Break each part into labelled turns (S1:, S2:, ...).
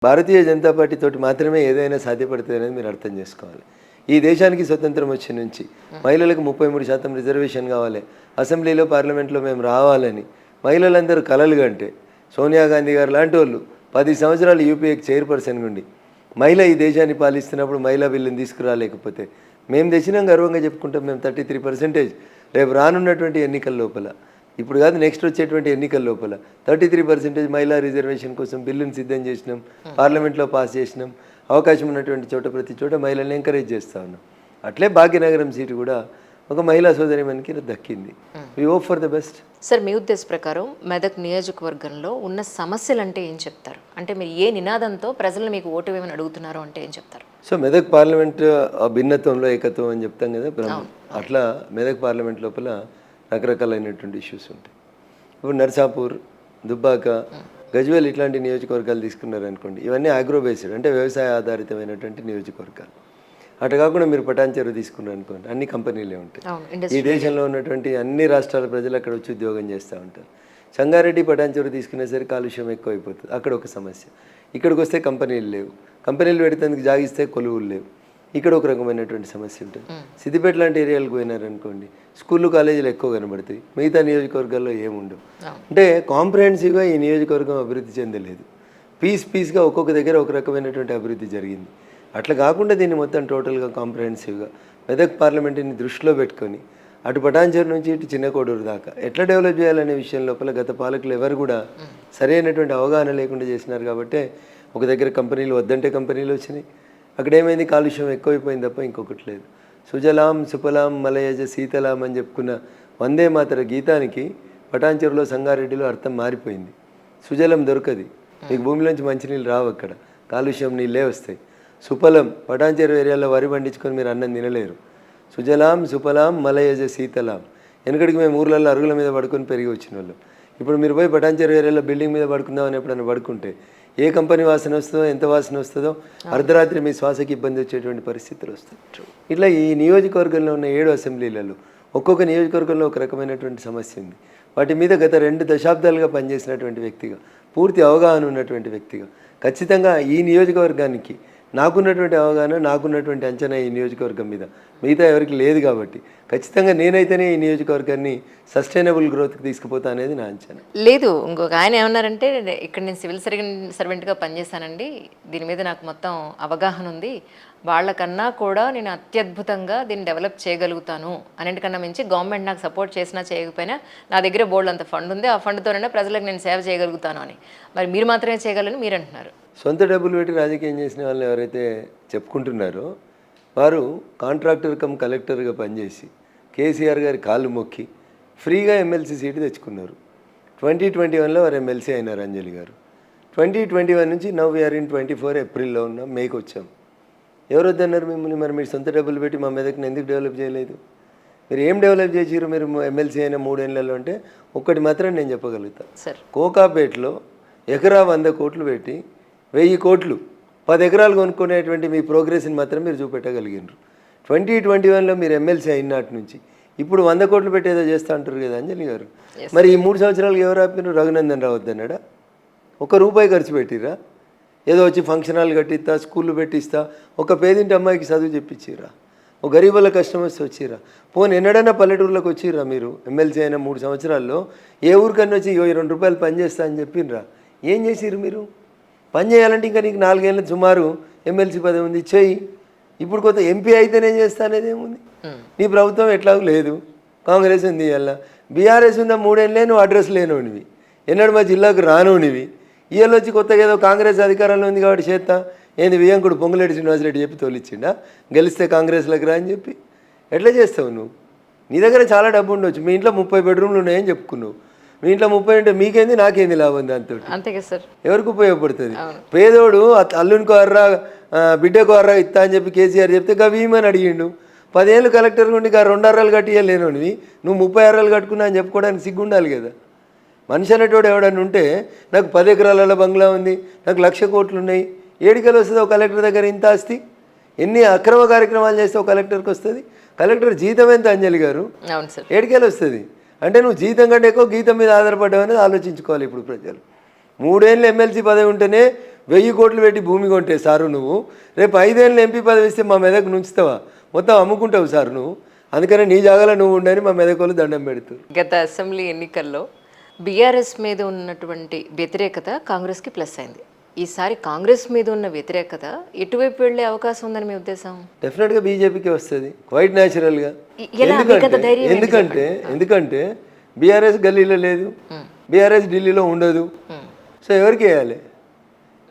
S1: Bharatiya Janata party తోటి మాత్రమే ఏదైనా సాధ్యపడుతుంది అనేది మీరు అర్థం చేసుకోవాలి. ఈ దేశానికి స్వతంత్రం వచ్చే నుంచి మహిళలకు 33% రిజర్వేషన్ కావాలి, అసెంబ్లీలో పార్లమెంట్లో మేము రావాలని మహిళలందరూ కలలు కంటే సోనియా గాంధీ గారు లాంటి వాళ్ళు 10 సంవత్సరాలు యూపీఏకి చైర్పర్సన్ ఉండి మహిళ ఈ దేశాన్ని పాలిస్తున్నప్పుడు మహిళా బిల్లుని తీసుకురాలేకపోతే మేము తెచ్చినాం గర్వంగా చెప్పుకుంటాం. మేము 33% రేపు రానున్నటువంటి ఎన్నికల లోపల, ఇప్పుడు కాదు నెక్స్ట్ వచ్చేటువంటి ఎన్నికల లోపల 33% మహిళా రిజర్వేషన్ కోసం బిల్లును సిద్ధం చేసినాం, పార్లమెంట్లో పాస్ చేసినాం. అవకాశం ఉన్నటువంటి చోట ప్రతి చోట మహిళల్ని ఎంకరేజ్ చేస్తూ ఉన్నాం. అట్లే భాగ్యనగరం సీటు కూడా ఒక మహిళా సోదరిమణికి దక్కింది. We hope for the best.
S2: Sir, మీ ఉద్దేశ ప్రకారం మెదక్ నియోజకవర్గంలో ఉన్న సమస్యలు అంటే ఏం చెప్తారు? అంటే మీరు ఏ నినాదంతో ప్రజలు మీకు ఓటు వేయమని అడుగుతున్నారు అంటే ఏం చెప్తారు?
S1: సో మెదక్ పార్లమెంట్ భిన్నత్వంలో ఏకత్వం అని చెప్తాం కదా, అట్లా మెదక్ పార్లమెంట్ లోపల రకరకాలైనటువంటి ఇష్యూస్ ఉంటాయి. ఇప్పుడు నర్సాపూర్, దుబ్బాక, గజ్వేల్ ఇట్లాంటి నియోజకవర్గాలు తీసుకున్నారనుకోండి, ఇవన్నీ అగ్రో బేస్డ్ అంటే వ్యవసాయ ఆధారితమైనటువంటి నియోజకవర్గాలు. అటు కాకుండా మీరు పటాన్ చెరువు తీసుకున్నారనుకోండి, అన్ని కంపెనీలే ఉంటాయి. ఈ దేశంలో ఉన్నటువంటి అన్ని రాష్ట్రాల ప్రజలు అక్కడ వచ్చి ఉద్యోగం చేస్తూ ఉంటారు. సంగారెడ్డి, పటాన్ చెరువు తీసుకునేసరికి కాలుష్యం ఎక్కువ అయిపోతుంది, అక్కడ ఒక సమస్య. ఇక్కడికి వస్తే కంపెనీలు లేవు, కంపెనీలు పెడితేందుకు జాగిస్తే కొలువులు లేవు, ఇక్కడ ఒక రకమైనటువంటి సమస్య ఉంటుంది. సిద్దిపేట లాంటి ఏరియాలకు పోయినారనుకోండి, స్కూళ్ళు కాలేజీలు ఎక్కువ కనబడతాయి, మిగతా నియోజకవర్గాల్లో ఏముండవు. అంటే కాంప్రహెన్సివ్గా ఈ నియోజకవర్గం అభివృద్ధి చెందలేదు. పీస్గా ఒక్కొక్క దగ్గర ఒక రకమైనటువంటి అభివృద్ధి జరిగింది. అట్లా కాకుండా దీన్ని మొత్తం టోటల్గా కాంప్రహెన్సివ్గా మెదక్ పార్లమెంట్ని దృష్టిలో పెట్టుకొని అటు పటాన్చెరు నుంచి ఇటు చిన్న కోడూరు దాకా ఎట్లా డెవలప్ చేయాలనే విషయం లోపల గత పాలకులు ఎవరు కూడా సరైనటువంటి అవగాహన లేకుండా చేసినారు. కాబట్టి ఒక దగ్గర కంపెనీలు వద్దంటే కంపెనీలు వచ్చినాయి, అక్కడ ఏమైంది, కాలుష్యం ఎక్కువైపోయింది తప్ప ఇంకొకటి లేదు. సుజలాం సుఫలాం మలయజ శీతలాం అని చెప్పుకున్న వందే మాతర గీతానికి పటాన్చెరులో, సంగారెడ్డిలో అర్థం మారిపోయింది. సుజలం దొరకది, మీకు భూమిలోంచి మంచినీళ్ళు రావు, అక్కడ కాలుష్యం నీళ్ళే వస్తాయి. సుఫలం, పటాన్చెరు ఏరియాలో వరి పండించుకొని మీరు అన్నం తినలేరు. సుజలాం సుఫలాం మలయజ శీతలాం. వెనకడికి మేము ఊర్లలో అరుగుల మీద పడుకొని పెరిగి వచ్చిన వాళ్ళం. ఇప్పుడు మీరు పోయి పటాన్చెరు ఏరియాలో బిల్డింగ్ మీద పడుకుందామని ఎప్పుడైనా పడుకుంటే ఏ కంపెనీ వాసన వస్తుందో, ఎంత వాసన వస్తుందో, అర్ధరాత్రి మీ శ్వాసకి ఇబ్బంది వచ్చేటువంటి పరిస్థితులు వస్తాయి. ఇట్లా ఈ నియోజకవర్గంలో ఉన్న 7 అసెంబ్లీలలో ఒక్కొక్క నియోజకవర్గంలో ఒక రకమైనటువంటి సమస్య ఉంది. వాటి మీద గత 2 దశాబ్దాలుగా పనిచేసినటువంటి వ్యక్తిగా, పూర్తి అవగాహన ఉన్నటువంటి వ్యక్తిగా ఖచ్చితంగా ఈ నియోజకవర్గానికి నాకున్నటువంటి అవగాహన, నాకున్నటువంటి అంచనా ఈ నియోజకవర్గం మీద మిగతా ఎవరికి లేదు. కాబట్టి ఖచ్చితంగా నేనైతేనే ఈ నియోజకవర్గాన్ని సస్టైనబుల్ గ్రోత్కి తీసుకుపోతా అనేది నా అంచనా.
S2: లేదు, ఇంకొక ఆయన ఏమన్నారంటే, ఇక్కడ నేను సివిల్ సర్వెంట్గా పనిచేశానండి, దీని మీద నాకు మొత్తం అవగాహన ఉంది, వాళ్ళకన్నా కూడా నేను అత్యద్భుతంగా దీన్ని డెవలప్ చేయగలుగుతాను, అన్నింటికన్నా మించి గవర్నమెంట్ నాకు సపోర్ట్ చేసినా చేయకపోయినా నా దగ్గర బోల్డ్ అంత ఫండ్ ఉంది, ఆ ఫండ్తోనైనా ప్రజలకు నేను సేవ చేయగలుగుతాను అని. మరి మీరు మాత్రమే చేయగలని మీరు అంటున్నారు.
S1: సొంత డబ్బులు పెట్టి రాజకీయం చేసిన వాళ్ళు ఎవరైతే చెప్పుకుంటున్నారో వారు కాంట్రాక్టర్ కమ్ కలెక్టర్గా పనిచేసి కేసీఆర్ గారి కాళ్ళు మొక్కి ఫ్రీగా ఎమ్మెల్సీ సీటు తెచ్చుకున్నారు. 2021లో వారు ఎమ్మెల్సీ అయినారు అంజలి గారు. 2021 నుంచి నవ్ వీఆర్ ఇన్ 24 ఏప్రిల్లో ఉన్నాం, మేకి వచ్చాం. ఎవరు వద్దన్నారు మిమ్మల్ని? మరి మీరు సొంత డబ్బులు పెట్టి మా మీదకి ఎందుకు డెవలప్ చేయలేదు? మీరు ఏం డెవలప్ చేసిరు? మీరు ఎమ్మెల్సీ అయిన 3 ఏళ్లలో అంటే ఒక్కటి మాత్రం నేను చెప్పగలుగుతాను. కోకాపేటలో ఎకరా 100 కోట్లు పెట్టి 1000 కోట్లు 10 ఎకరాలు కొనుక్కునేటువంటి మీ ప్రోగ్రెస్ని మాత్రం మీరు చూపెట్టగలిగినారు. 2021లో మీరు ఎమ్మెల్సీ అయినాటి నుంచి ఇప్పుడు 100 కోట్లు పెట్టి ఏదో చేస్తూ అంటారు కదా అంజలి గారు. మరి ఈ 3 సంవత్సరాలకు ఎవరు ఆపినారు? రఘునందన్ రావు వద్దన్నాడా? ₹1 ఖర్చు పెట్టిరా? ఏదో వచ్చి ఫంక్షన్ హాల్ కట్టిస్తా, స్కూళ్ళు పెట్టిస్తా, ఒక పేదింటి అమ్మాయికి చదువు చెప్పించిరా? ఒక గరీబుల కష్టం వస్తే వచ్చిరా? పోనీ ఎన్నడైనా పల్లెటూరులోకి వచ్చిరా? మీరు ఎమ్మెల్సీ అయిన 3 సంవత్సరాల్లో ఏ ఊరికన్నా వచ్చి ₹2 పని చేస్తా అని చెప్పినరా? ఏం చేసిరు మీరు? పని చేయాలంటే ఇంకా నీకు 4 ఏళ్ళ సుమారు ఎమ్మెల్సీ పదవి ఉంది, చెయ్యి. ఇప్పుడు కొత్త ఎంపీ అయితేనే చేస్తా అనేది ఏముంది? నీ ప్రభుత్వం ఎట్లాగూ లేదు, కాంగ్రెస్ ఉంది, ఇవాళ బీఆర్ఎస్ ఉందా? 3 ఏళ్ళే నువ్వు అడ్రస్ లేనోనివి, ఎన్నడు మా జిల్లాకు రానోనివి. ఇవాళ వచ్చి కొత్తగా ఏదో కాంగ్రెస్ అధికారంలో ఉంది కాబట్టి చేస్తా ఏంది వియంకుడు పొంగులేటి శ్రీనివాసరెడ్డి చెప్పి తోలిచ్చిండా గెలిస్తే కాంగ్రెస్లోకి రా అని చెప్పి? ఎట్లా చేస్తావు నువ్వు? నీ దగ్గర చాలా డబ్బు ఉండొచ్చు, మీ ఇంట్లో 30 బెడ్రూమ్లు ఉన్నాయని చెప్పుకున్నావు. మీ ఇంట్లో 30 ఉంటే మీకేంది, నాకేంది లాభం దాంతో?
S2: అంతే కదా సార్.
S1: ఎవరికి ఉపయోగపడుతుంది? పేదోడు అల్లునికో అర్రా బిడ్డకో అర్రా ఇస్తా అని చెప్పి కేసీఆర్ చెప్తే గవీమని అడిగిండు. 10 ఏళ్ళు కలెక్టర్ ఉండి రెండు అర్రాలు కట్టియలేనోనివి నువ్వు 30 అర్రాలు కట్టుకున్నా అని చెప్పుకోవడానికి సిగ్గుండాలి కదా. మనిషి అనేటోడు ఎవడన్నా ఉంటే నాకు 10 ఎకరాల బంగ్లా ఉంది, నాకు 1,00,000 కోట్లు ఉన్నాయి, ఏడికెళ్ళి వస్తుంది ఒక కలెక్టర్ దగ్గర ఇంత ఆస్తి? ఎన్ని అక్రమ కార్యక్రమాలు చేస్తే ఒక కలెక్టర్కి వస్తుంది? కలెక్టర్ జీతం ఎంత అంజలి గారు? ఏడికెళ్ళి వస్తుంది? అంటే నువ్వు జీతం కంటే ఎక్కువ గీతం మీద ఆధారపడ్డావు అనేది ఆలోచించుకోవాలి ఇప్పుడు ప్రజలు. 3 ఏళ్ళు ఎమ్మెల్సీ పదవి ఉంటేనే 1000 కోట్లు పెట్టి భూమి కొంటే సారు నువ్వు రేపు 5 ఏళ్ళు ఎంపీ పదవి ఇస్తే మా మెదక్ నుంచుతావా? మొత్తం అమ్ముకుంటావు సార్ నువ్వు. అందుకనే నీ జాగాలో నువ్వు ఉండని మా మెదకోళ్ళు దండం పెడుతారు.
S2: గత అసెంబ్లీ ఎన్నికల్లో బీఆర్ఎస్ మీద ఉన్నటువంటి వ్యతిరేకత కాంగ్రెస్కి ప్లస్ అయింది. ఈసారి కాంగ్రెస్ మీద ఉన్న వ్యతిరేకత ఎటువైపు వెళ్ళే అవకాశం ఉందని మీ ఉద్దేశం?
S1: డెఫినెట్గా బీజేపీకి వస్తుంది, క్వైట్ న్యాచురల్గా. ఎందుకంటే బీఆర్ఎస్ గల్లీలో లేదు, బీఆర్ఎస్ ఢిల్లీలో ఉండదు. సో ఎవరికి వేయాలి?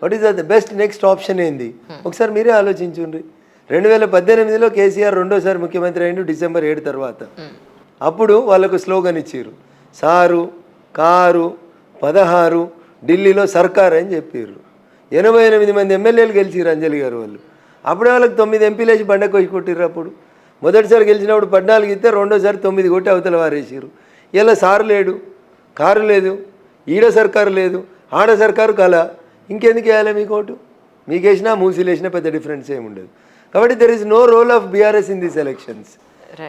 S1: What is the best next option ఏంది? ఒకసారి మీరే ఆలోచించుండ్రి. 2018లో కేసీఆర్ రెండోసారి ముఖ్యమంత్రి అయిండు డిసెంబర్ 7 తర్వాత. అప్పుడు వాళ్ళకు స్లోగన్ ఇచ్చారు, సారు కారు 16 ఢిల్లీలో సర్కార్ అని చెప్పారు. 88 మంది ఎమ్మెల్యేలు గెలిచారు అంజలి గారు వాళ్ళు. అప్పుడే వాళ్ళకి 9 ఎంపీలు వేసి బండ కొయ్యి కొట్టిర్రు. అప్పుడు మొదటిసారి గెలిచినప్పుడు 14 ఇస్తే రెండోసారి 9 కొట్టి అవతల వారేసారు. ఇలా సారు లేడు, కారు లేదు, ఈడ సర్కారు లేదు, ఆడ సర్కారు కల. ఇంకెందుకు వేయాలి మీకు ఓటు? మీకు వేసినా మూసీలు వేసినా పెద్ద డిఫరెన్స్ ఏమి ఉండదు. కాబట్టి there is no role of BRS in these elections.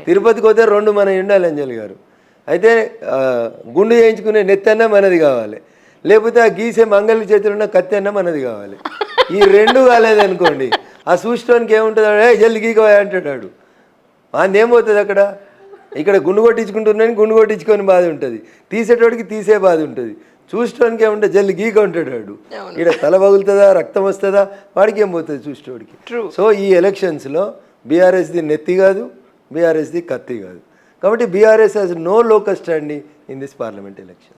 S1: తిరుపతికి పోతే 2 మన ఉండాలి అంజలి గారు. అయితే గుండు చేయించుకునే నెత్తన్నా మనది కావాలి, లేకపోతే ఆ గీసే మంగళ చేతులు ఉన్న కత్తి అన్న మనది కావాలి. ఈ 2 కాలేదనుకోండి, ఆ సూస్టోన్కి ఏముంటుంది? జల్ది గీకోయా అంటాడు. ఏమవుతుంది అక్కడ? ఇక్కడ గుండు కొట్టించుకుంటున్నాను, గుండు కొట్టించుకొని బాధ ఉంటుంది, తీసేటోడికి తీసే బాధ ఉంటుంది. చూసుకోవడానికి ఏముంటే జల్లి గీక ఉంటాడు వాడు. ఇక్కడ తల పగులుతుందా, రక్తం వస్తుందా, వాడికి ఏం పోతుంది చూసేటోడికి. సో ఈ ఎలక్షన్స్లో బీఆర్ఎస్ది నెత్తి కాదు, బీఆర్ఎస్ది కత్తి కాదు. కాబట్టి BRS has no local standing in this parliament election.